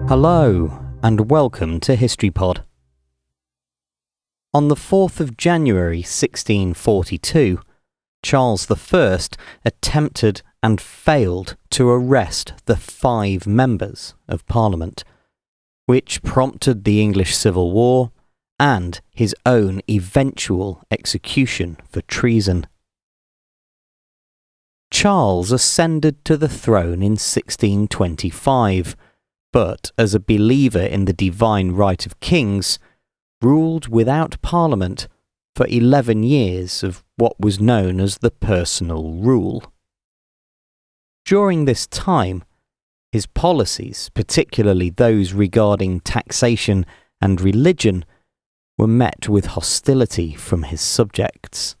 Hello, and welcome to HistoryPod. On the 4th of January 1642, Charles I attempted and failed to arrest the 5 members of Parliament, which prompted the English Civil War and his own eventual execution for treason. Charles ascended to the throne in 1625, but as a believer in the divine right of kings, ruled without Parliament for 11 years of what was known as the personal rule. During this time, his policies, particularly those regarding taxation and religion, were met with hostility from his subjects.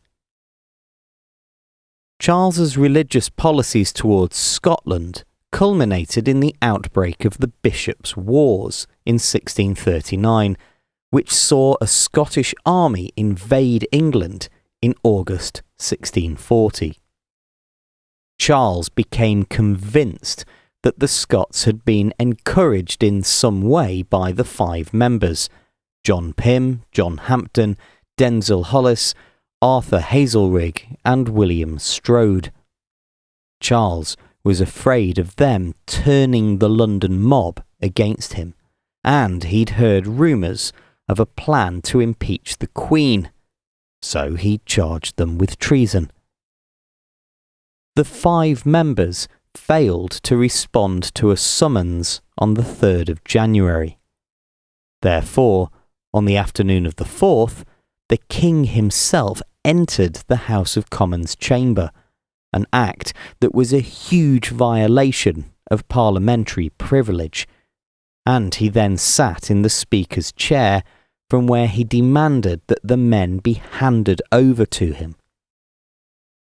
Charles's religious policies towards Scotland culminated in the outbreak of the Bishops' Wars in 1639, which saw a Scottish army invade England in August 1640. Charles became convinced that the Scots had been encouraged in some way by the 5 members, John Pym, John Hampden, Denzil Holles, Arthur Haselrig and William Strode. Charles was afraid of them turning the London mob against him, and he'd heard rumours of a plan to impeach the Queen, so he charged them with treason. The 5 members failed to respond to a summons on the 3rd of January. Therefore, on the afternoon of the 4th, the King himself entered the House of Commons chamber, an act that was a huge violation of parliamentary privilege, and he then sat in the Speaker's chair, from where he demanded that the men be handed over to him.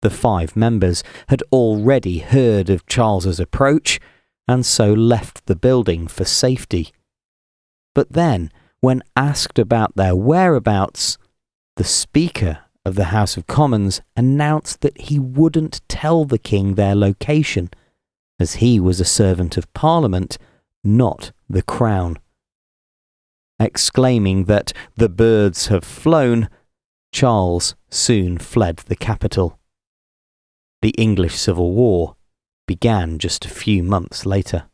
The 5 members had already heard of Charles's approach, and so left the building for safety. But then, when asked about their whereabouts, the Speaker of the House of Commons announced that he wouldn't tell the King their location, as he was a servant of Parliament, not the Crown. Exclaiming that the birds have flown, Charles soon fled the capital. The English Civil War began just a few months later.